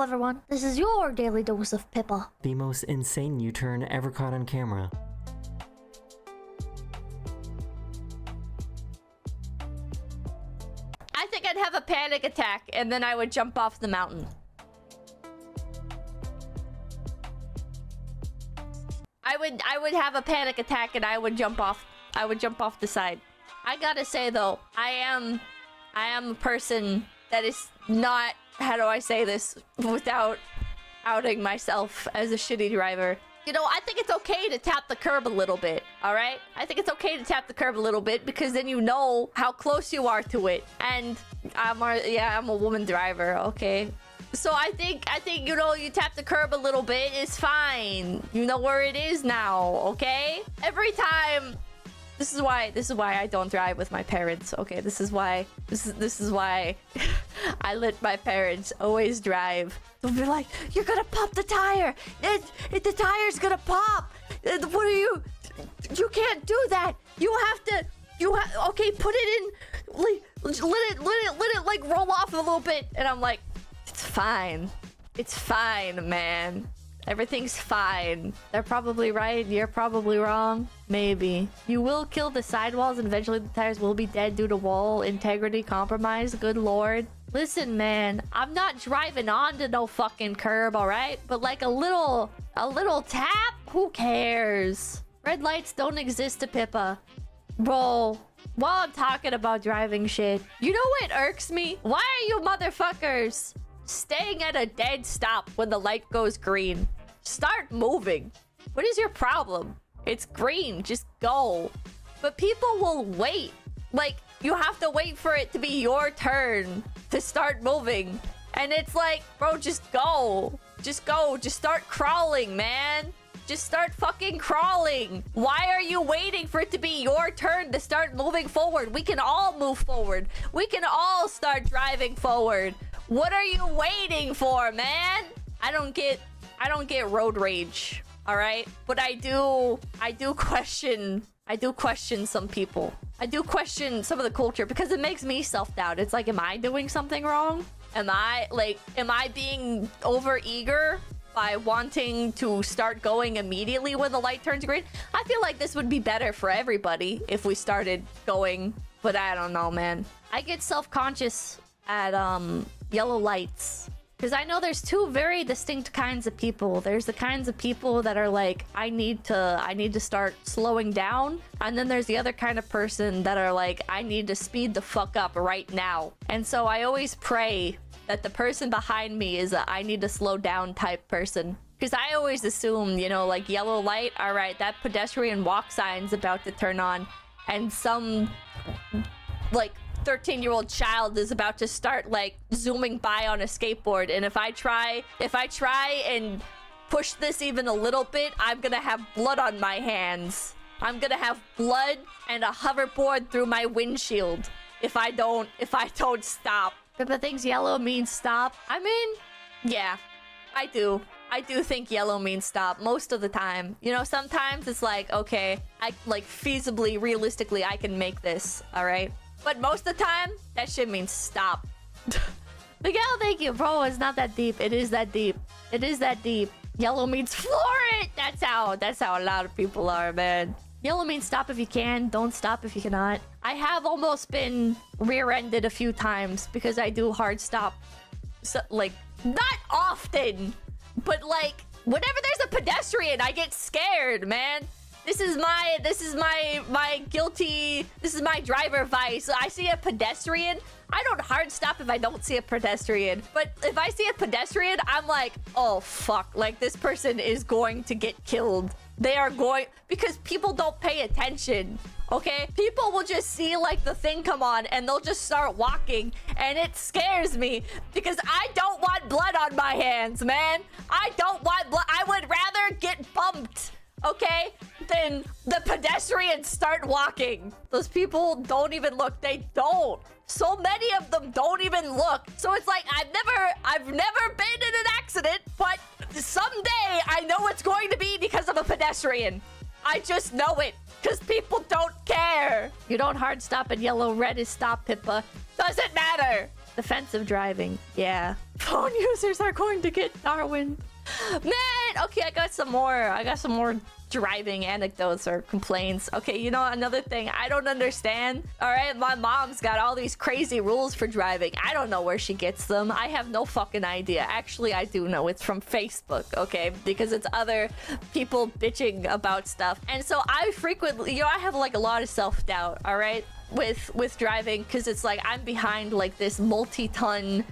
Hello everyone, this is your daily dose of Pippa. The most insane U-turn ever caught on camera. I think I'd have a panic attack and then I would jump off the mountain. I would have a panic attack and I would jump off the side. I gotta say though, I am a person that is not, how do I say this without outing myself as a shitty driver? You know, I think it's okay to tap the curb a little bit, all right? I think it's okay to tap the curb a little bit because then you know how close you are to it. And I'm a woman driver, okay? So I think you know, you tap the curb a little bit, it's fine. You know where it is now, okay? Every time. This is why I don't drive with my parents. Okay, this is why I let my parents always drive. They'll be like, "You're gonna pop the tire. The tire's gonna pop. What are you? You can't do that. You have to. Okay, put it in. Let it like roll off a little bit." And I'm like, "It's fine. It's fine, man. Everything's fine. They're probably right. You're probably wrong. Maybe. You will kill the sidewalls and eventually the tires will be dead due to wall integrity compromise. Good lord. Listen, man. I'm not driving onto no fucking curb, alright? But like a little tap? Who cares? Red lights don't exist to Pippa. Bro, while I'm talking about driving shit, you know what irks me? Why are you motherfuckers staying at a dead stop when the light goes green? Start moving. What is your problem? It's green. Just go. But people will wait. Like, you have to wait for it to be your turn to start moving. And it's like, bro, just go. Just go. Just start crawling, man. Just start fucking crawling. Why are you waiting for it to be your turn to start moving forward? We can all move forward. We can all start driving forward. What are you waiting for, man? I don't get road rage, all right? But I do question some people. I do question some of the culture because it makes me self-doubt. It's like, am I doing something wrong? Am I being over eager by wanting to start going immediately when the light turns green? I feel like this would be better for everybody if we started going, but I don't know, man. I get self-conscious at yellow lights because I know there's two very distinct kinds of people. There's the kinds of people that are like, I need to start slowing down, and then there's the other kind of person that are like, I need to speed the fuck up right now. And so I always pray that the person behind me is a I need to slow down type person, because I always assume, you know, like yellow light, all right, that pedestrian walk sign's about to turn on and some like 13-year-old child is about to start like zooming by on a skateboard, and if I try and push this even a little bit, I'm gonna have blood on my hands. I'm gonna have blood and a hoverboard through my windshield if I don't stop. Pippa thinks yellow means stop. I mean, yeah, I do think yellow means stop most of the time. You know, sometimes it's like, okay, I like feasibly, realistically, I can make this, all right? But most of the time, that shit means stop. Miguel, thank you. Bro, it's not that deep. It is that deep. It is that deep. Yellow means floor it. That's how a lot of people are, man. Yellow means stop if you can. Don't stop if you cannot. I have almost been rear-ended a few times because I do hard stop. So, like, not often, but like, whenever there's a pedestrian, I get scared, man. This is my guilty, this is my driver vice. I see a pedestrian. I don't hard stop if I don't see a pedestrian. But if I see a pedestrian, I'm like, oh, fuck. Like, this person is going to get killed. They are going, because people don't pay attention, okay? People will just see, like, the thing come on, and they'll just start walking. And it scares me, because I don't want blood on my hands, man. I don't want blood. I would rather get bumped, okay, then the pedestrians start walking. Those people don't even look. They don't. So many of them don't even look. So it's like, I've never been in an accident, but someday I know it's going to be because of a pedestrian. I just know it, because people don't care. You don't hard stop at yellow. Red is stop, Pippa. Doesn't matter. Defensive driving. Yeah. Phone users are going to get Darwin. Man, okay, I got some more driving anecdotes or complaints. Okay, you know, another thing I don't understand. All right, my mom's got all these crazy rules for driving. I don't know where she gets them. I have no fucking idea. Actually, I do know. It's from Facebook, okay? Because it's other people bitching about stuff. And so I frequently, you know, I have like a lot of self-doubt, all right? With driving, because it's like I'm behind like this multi-ton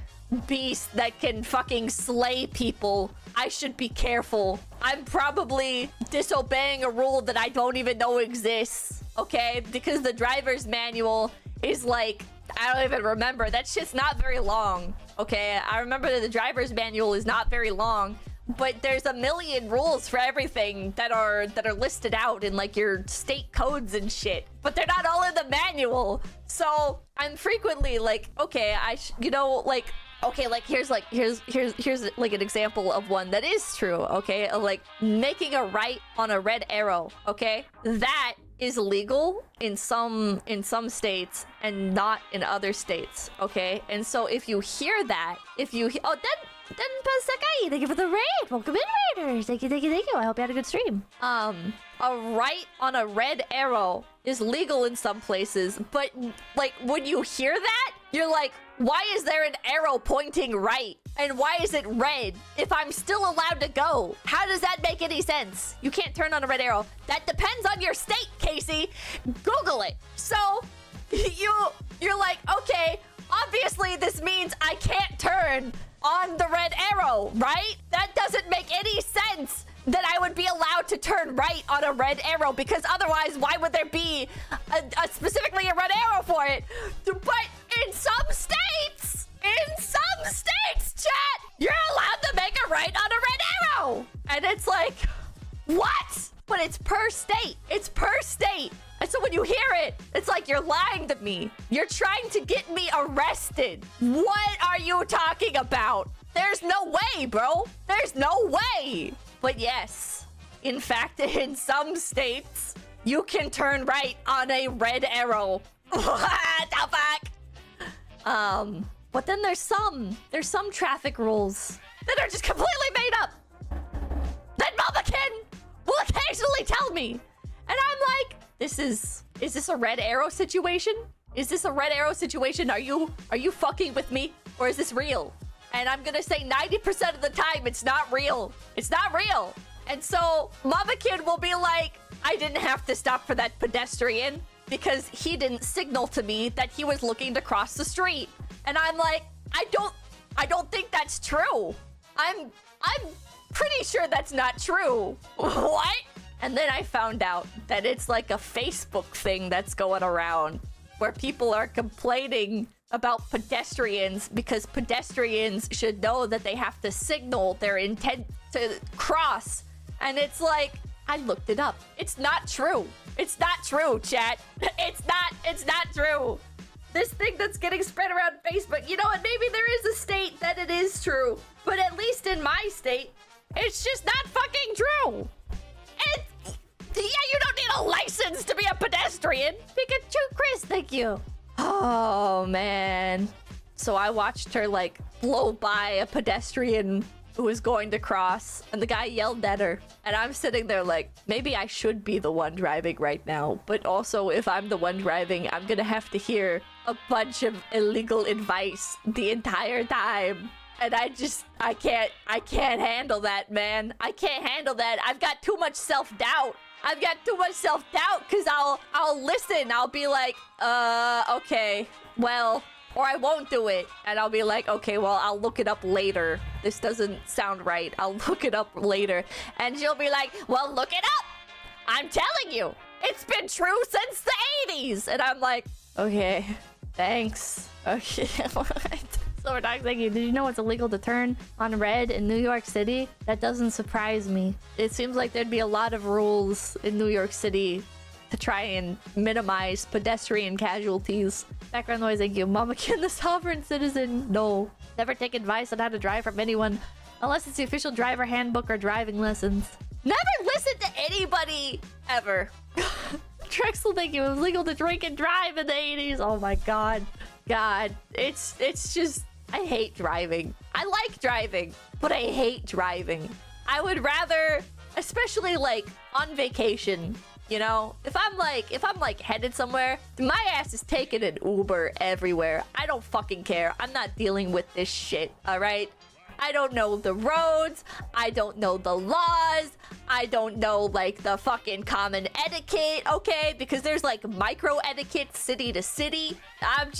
beast that can fucking slay people. I should be careful. I'm probably disobeying a rule that I don't even know exists, okay? Because the driver's manual is like, I don't even remember. That shit's not very long, okay? I remember that the driver's manual is not very long, but there's a million rules for everything that are listed out in like your state codes and shit, but they're not all in the manual. So I'm frequently like, okay, you know, like, okay, like here's like an example of one that is true, okay? Like making a right on a red arrow, okay? That is legal in some states and not in other states, okay? And so if you hear that, then Pasakai, thank you for the raid. Welcome in, raiders. Thank you. I hope you had a good stream. A right on a red arrow is legal in some places, but like when you hear that, you're like, why is there an arrow pointing right? And why is it red if I'm still allowed to go? How does that make any sense? You can't turn on a red arrow. That depends on your state, Casey. Google it. So you're like, okay, obviously this means I can't turn on the red arrow, right? That doesn't make any sense that I would be allowed to turn right on a red arrow, because otherwise why would there be specifically a red arrow for it? But in some states, chat, you're allowed to make a right on a red arrow. And it's like, what? But it's per state. It's per state. And so when you hear it, it's like you're lying to me. You're trying to get me arrested. What are you talking about? There's no way, bro. There's no way. But yes, in fact, in some states, you can turn right on a red arrow. What the fuck? But then there's some traffic rules that are just completely made up. That Mamakin will occasionally tell me. And I'm like, is this a red arrow situation? Is this a red arrow situation? Are you fucking with me? Or is this real? And I'm gonna say 90% of the time, it's not real. It's not real. And so Mama Kid will be like, I didn't have to stop for that pedestrian because he didn't signal to me that he was looking to cross the street. And I'm like, I don't think that's true. I'm pretty sure that's not true. What? And then I found out that it's like a Facebook thing that's going around where people are complaining about pedestrians because pedestrians should know that they have to signal their intent to cross. And it's like, I looked it up. It's not true. It's not true, chat. It's not true. This thing that's getting spread around Facebook, you know what? Maybe there is a state that it is true. But at least in my state, it's just not fucking true. Yeah, you don't need a license to be a pedestrian. Pikachu Chris, thank you. Oh, man. So I watched her, like, blow by a pedestrian who was going to cross, and the guy yelled at her. And I'm sitting there like, maybe I should be the one driving right now. But also, if I'm the one driving, I'm gonna have to hear a bunch of illegal advice the entire time. And I can't handle that, man. I can't handle that. I've got too much self-doubt. Because I'll listen. I'll be like, okay, well, or I won't do it. And I'll be like, okay, well, I'll look it up later. This doesn't sound right. I'll look it up later. And she'll be like, well, look it up. I'm telling you, it's been true since the 80s. And I'm like, okay, thanks. Okay, Silver Dog, thank you. Did you know it's illegal to turn on red in New York City? That doesn't surprise me. It seems like there'd be a lot of rules in New York City to try and minimize pedestrian casualties. Background noise, thank you. Mama Kin, the sovereign citizen. No. Never take advice on how to drive from anyone unless it's the official driver handbook or driving lessons. Never listen to anybody ever. Trexel, thank you. It was legal to drink and drive in the 80s. Oh my god. God. It's just... I hate driving. I like driving, but I hate driving. I would rather, especially like on vacation, you know, if I'm like headed somewhere, my ass is taking an Uber everywhere. I don't fucking care. I'm not dealing with this shit, all right? I don't know the roads. I don't know the laws. I don't know like the fucking common etiquette, okay? Because there's like micro etiquette city to city. I'm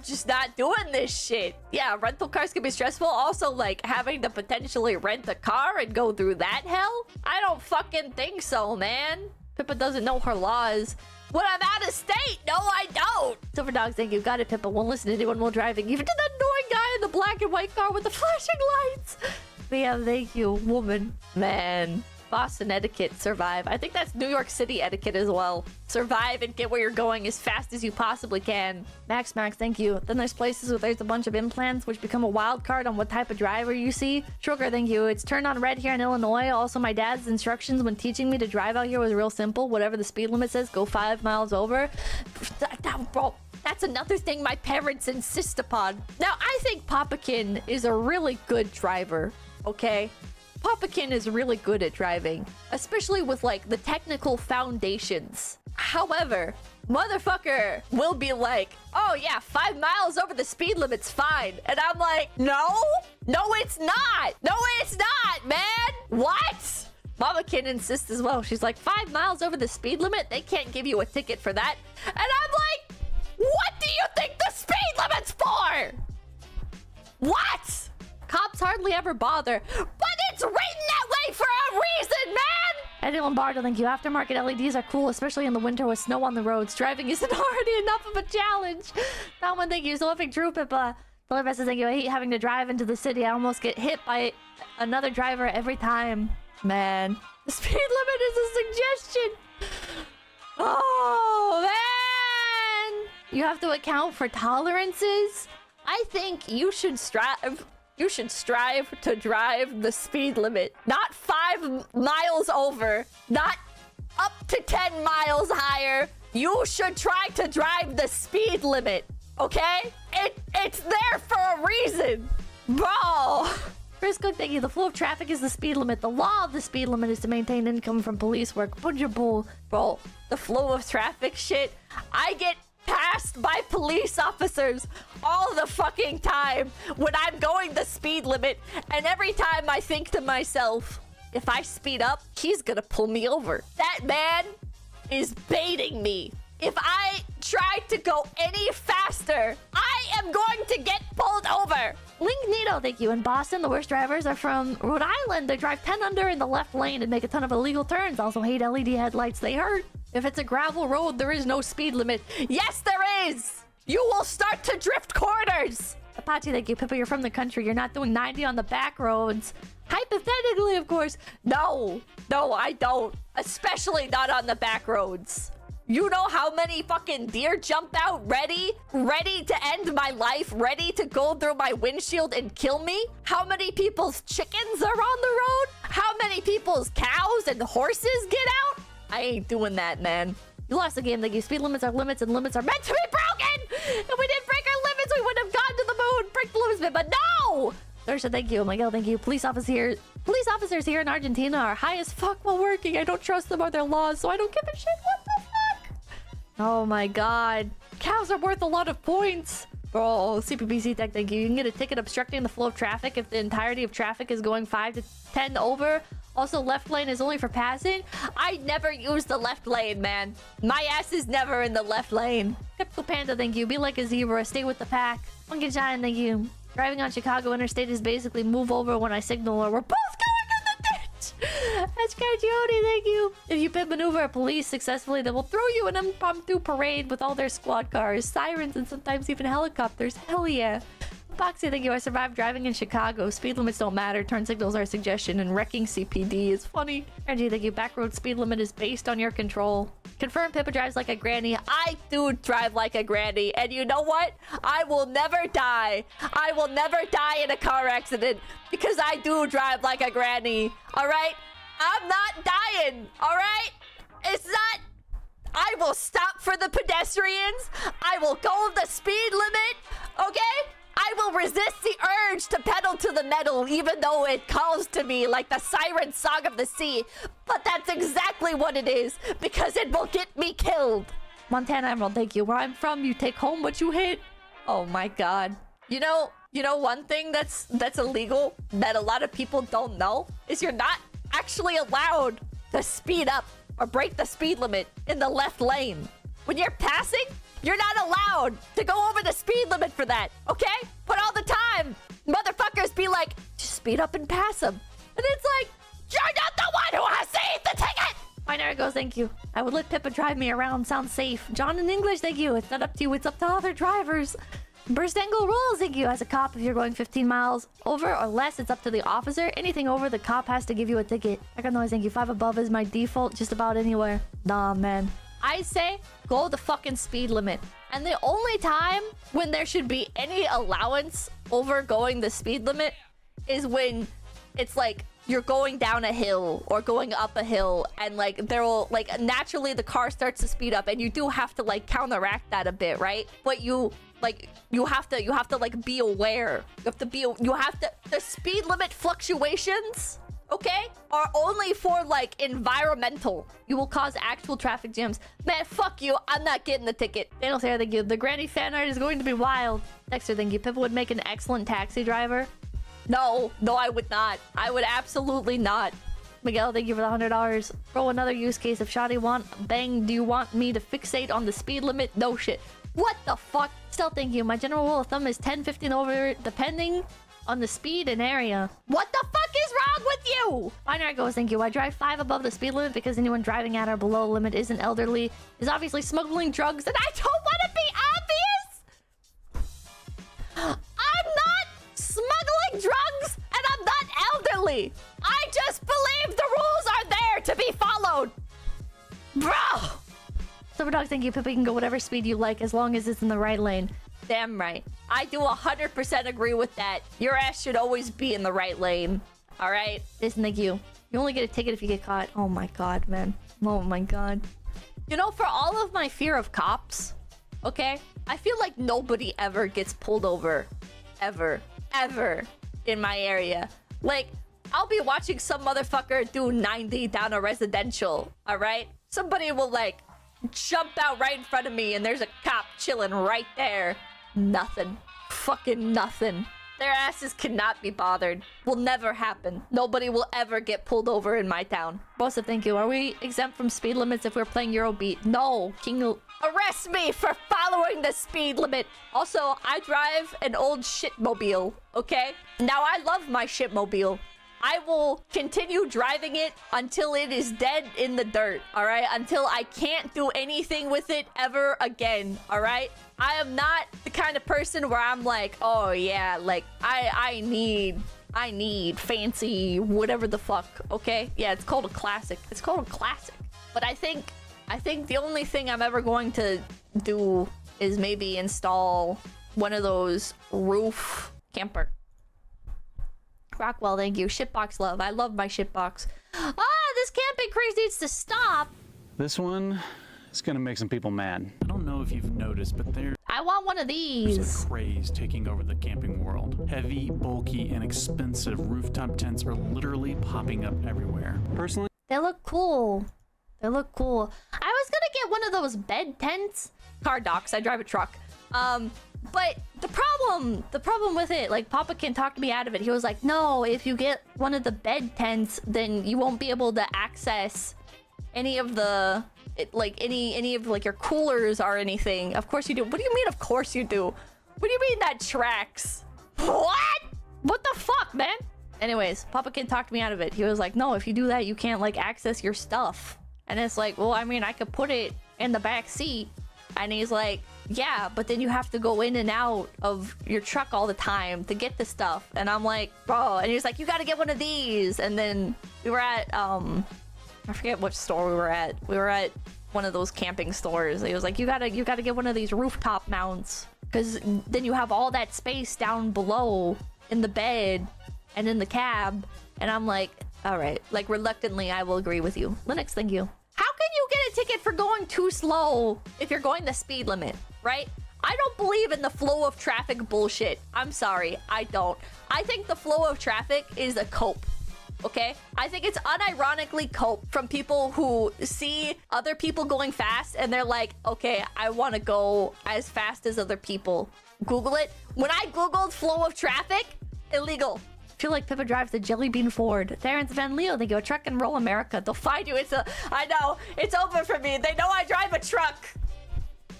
just not doing this shit. Yeah, rental cars can be stressful. Also, like having to potentially rent a car and go through that hell? I don't fucking think so, man. Pippa doesn't know her laws. When I'm out of state, no, I don't. Silver Dogs, thank you. Got it, Pippa. Won't listen to anyone while driving. Even to the annoying guy in the black and white car with the flashing lights. But yeah, thank you, woman. Man. Boston etiquette, survive. I think that's New York City etiquette as well. Survive and get where you're going as fast as you possibly can. Max, thank you. Then there's places where there's a bunch of implants which become a wild card on what type of driver you see. Sugar, thank you. It's turned on red here in Illinois. Also, my dad's instructions when teaching me to drive out here was real simple. Whatever the speed limit says, go 5 miles over. Bro, that's another thing my parents insist upon. Now, I think Pipkin is a really good driver, okay? Pipkin is really good at driving, especially with like the technical foundations. However, motherfucker will be like, oh yeah, 5 miles over the speed limit's fine. And I'm like, no, it's not. No, it's not, man. What? Pipkin insists as well. She's like, 5 miles over the speed limit? They can't give you a ticket for that. And I'm like, what do you think the speed limit's for? What? Cops hardly ever bother, but it's written that way for a reason, man! Eddie Lombardo, thank you. Aftermarket LEDs are cool, especially in the winter with snow on the roads. Driving isn't already enough of a challenge. That one, thank you. Zolfic Drew, Pippa. Best thank you. I hate having to drive into the city. I almost get hit by another driver every time. Man, the speed limit is a suggestion. Oh, man! You have to account for tolerances. I think you should strive to drive the speed limit. Not 5 miles over. Not up to 10 miles higher. You should try to drive the speed limit. Okay? It's there for a reason. Bro. Chris Cook, thank you. The flow of traffic is the speed limit. The law of the speed limit is to maintain income from police work. Bunch of bull. Bro, the flow of traffic shit. I get passed by police officers all the fucking time when I'm going the speed limit, and every time I think to myself, if I speed up, he's gonna pull me over. That man is baiting me. If I try to go any faster, I am going to get pulled over. Link Nito, thank you. In Boston, the worst drivers are from Rhode Island. They drive 10 under in the left lane and make a ton of illegal turns. Also hate LED headlights. They hurt. If it's a gravel road, there is no speed limit. Yes, there is. You will start to drift corners. Apache, thank you. Pippa, you're from the country. You're not doing 90 on the back roads. Hypothetically, of course. No, I don't. Especially not on the back roads. You know how many fucking deer jump out ready to end my life, ready to go through my windshield and kill me? How many people's chickens are on the road? How many people's cows and horses get out? I ain't doing that, man. You lost the game. Thank you. Speed limits are limits and limits are meant to be broken. If we didn't break our limits, we wouldn't have gone to the moon. Break the limits, but no! Thursday, thank you. Miguel, thank you. Police officers here in Argentina are high as fuck while working. I don't trust them or their laws, so I don't give a shit. What the fuck? Oh my god. Cows are worth a lot of points. Bro, CPBC Tech, thank you. You can get a ticket obstructing the flow of traffic if the entirety of traffic is going 5 to 10 over. Also, left lane is only for passing. I never use the left lane, man. My ass is never in the left lane. Skeptical Panda, thank you. Be like a zebra. Stay with the pack. Funky Giant, thank you. Driving on Chicago Interstate is basically move over when I signal or we're both going in the ditch. That's Cagione, thank you. If you pit maneuver a police successfully, they will throw you in an impromptu parade with all their squad cars, sirens, and sometimes even helicopters. Hell yeah. Boxy, thank you. I survived driving in Chicago. Speed limits don't matter. Turn signals are a suggestion, and wrecking CPD is funny. Reggie, thank you. Backroad speed limit is based on your control. Confirm Pippa drives like a granny. I do drive like a granny, and you know what? I will never die. I will never die in a car accident because I do drive like a granny. All right? I'm not dying. All right? It's not... I will stop for the pedestrians. I will go the speed limit. Okay? I will resist the urge to pedal to the metal, even though it calls to me like the siren song of the sea. But that's exactly what it is, because it will get me killed. Montana Emerald, thank you. Where I'm from, you take home what you hit. Oh my god. You know one thing that's illegal that a lot of people don't know is you're not actually allowed to speed up or break the speed limit in the left lane. When you're passing, you're not allowed to go over the speed limit for that, okay? But all the time, motherfuckers be like, just speed up and pass them. And it's like, you're not the one who has to eat the ticket! Binary goes, thank you. I would let Pippa drive me around, sounds safe. John in English, thank you. It's not up to you, it's up to other drivers. Burst angle rules, thank you. As a cop, if you're going 15 miles over or less, it's up to the officer. Anything over, the cop has to give you a ticket. I got noise, thank you. 5 above is my default, just about anywhere. Nah, man. I say, go the fucking speed limit. And the only time when there should be any allowance over going the speed limit is when it's like you're going down a hill or going up a hill, and like there will like naturally the car starts to speed up, and you do have to like counteract that a bit, right? But you have to like be aware. The speed limit fluctuations, okay, are only for like environmental. You will cause actual traffic jams. Man, fuck you. I'm not getting the ticket. Daniel Sarah, thank you. The Granny fan art is going to be wild. Dexter, thank you. Pippa would make an excellent taxi driver. No, I would not. I would absolutely not. Miguel, thank you for the $100. Bro, another use case. If Shoddy do you want me to fixate on the speed limit? No shit. What the fuck? Still, thank you. My general rule of thumb is 10, 15 over, depending on the speed and area. What the fuck is wrong with you? Binary goes, thank you. I drive 5 above the speed limit because anyone driving at or below the limit isn't elderly, is obviously smuggling drugs, and I don't want to be obvious! I'm not smuggling drugs, and I'm not elderly! I just believe the rules are there to be followed! Bro! Silverdog, thank you. Pippa, you can go whatever speed you like as long as it's in the right lane. Damn right. I do 100% agree with that. Your ass should always be in the right lane. All right? Listen, thank you. You only get a ticket if you get caught. Oh my god, man. Oh my god. You know, for all of my fear of cops, okay? I feel like nobody ever gets pulled over. Ever. Ever. In my area. Like, I'll be watching some motherfucker do 90 down a residential. All right? Somebody will, like, jump out right in front of me and there's a cop chilling right there. Nothing. Fucking nothing. Their asses cannot be bothered. Will never happen. Nobody will ever get pulled over in my town. Bossa, thank you. Are we exempt from speed limits if we're playing Eurobeat? No. King will arrest me for following the speed limit. Also, I drive an old shitmobile, okay? Now, I love my shitmobile. I will continue driving it until it is dead in the dirt, all right? Until I can't do anything with it ever again, all right? I am not the kind of person where I'm like, oh yeah, like I need fancy whatever the fuck, okay? Yeah, it's called a classic. It's called a classic. But I think the only thing I'm ever going to do is maybe install one of those roof camper. Rockwell, thank you. Shitbox love. I love my shitbox. This camping craze needs to stop. This one is gonna make some people mad. I don't know if you've noticed, but I want one of there's these. a craze taking over the camping world. Heavy, bulky, and expensive rooftop tents are literally popping up everywhere. Personally, They look cool. They look cool. I was gonna get one of those bed tents. Car docks. I drive a truck. But the problem with it, like Pipkin talked me out of it. He was like, no, if you get one of the bed tents, then you won't be able to access any of the, any of like your coolers or anything. Of course you do. What do you mean, of course you do? What do you mean that tracks? What? What the fuck, man? Anyways, Pipkin talked me out of it. He was like, no, if you do that, you can't like access your stuff. And it's like, well, I mean, I could put it in the back seat. And he's like, yeah, but then you have to go in and out of your truck all the time to get the stuff. And I'm like, bro. And he was like, you got to get one of these. And then we were at, I forget which store we were at. We were at one of those camping stores. He was like, you gotta get one of these rooftop mounts. Because then you have all that space down below in the bed and in the cab. And I'm like, all right. Like, reluctantly, I will agree with you. Linux, thank you. How can you get a ticket for going too slow if you're going the speed limit, right? I don't believe in the flow of traffic bullshit. I'm sorry, I don't. I think the flow of traffic is a cope. Okay? I think it's unironically cope from people who see other people going fast and they're like, okay, I want to go as fast as other people. Google it. When I Googled flow of traffic, illegal. I feel like Pippa drives the Jelly Bean Ford. Terrence Van Leo, they go truck and roll America. They'll find you. I know, it's open for me. They know I drive a truck.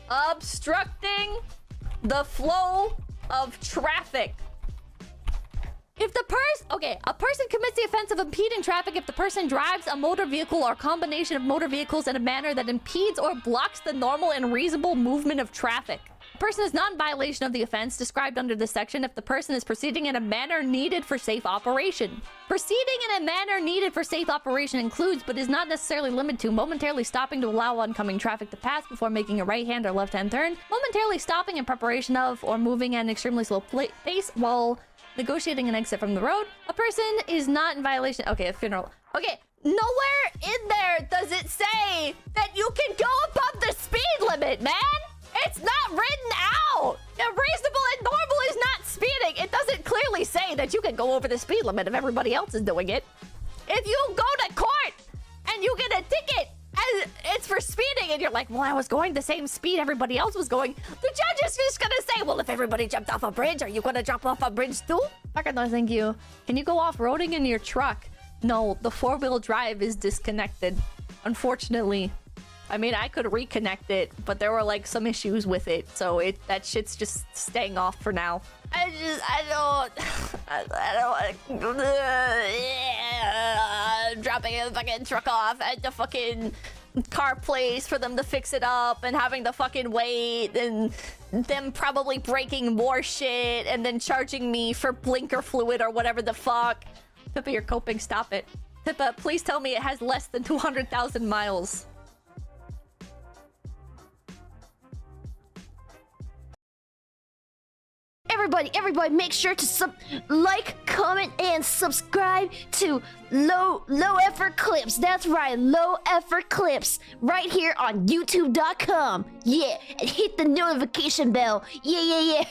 Obstructing the flow of traffic. If the a person commits the offense of impeding traffic if the person drives a motor vehicle or combination of motor vehicles in a manner that impedes or blocks the normal and reasonable movement of traffic. A person is not in violation of the offense described under this section if the person is proceeding in a manner needed for safe operation. Proceeding in a manner needed for safe operation includes, but is not necessarily limited to, momentarily stopping to allow oncoming traffic to pass before making a right-hand or left-hand turn, momentarily stopping in preparation of or moving at an extremely slow pace while negotiating an exit from the road. A person is not in violation. Okay, a funeral. Okay, nowhere in there does it say that you can go above the speed limit, man. It's not written out. Reasonable and normal is not speeding. It doesn't clearly say that you can go over the speed limit if everybody else is doing it. If you go to court and you get a ticket and it's for speeding and you're like, well, I was going the same speed everybody else was going, the judge is just gonna say, well, if everybody jumped off a bridge, are you gonna jump off a bridge too? Fucker, no, thank you. Can you go off-roading in your truck? No, the four-wheel drive is disconnected, unfortunately. I mean, I could reconnect it, but there were like some issues with it, so that shit's just staying off for now. I don't dropping the fucking truck off at the fucking car place for them to fix it up and having the fucking wait and them probably breaking more shit and then charging me for blinker fluid or whatever the fuck. Pippa, you're coping, stop it. Pippa, please tell me it has less than 200,000 miles. Everybody, make sure to like, comment, and subscribe to Low Effort Clips. That's right, Low Effort Clips, right here on YouTube.com. Yeah, and hit the notification bell. Yeah.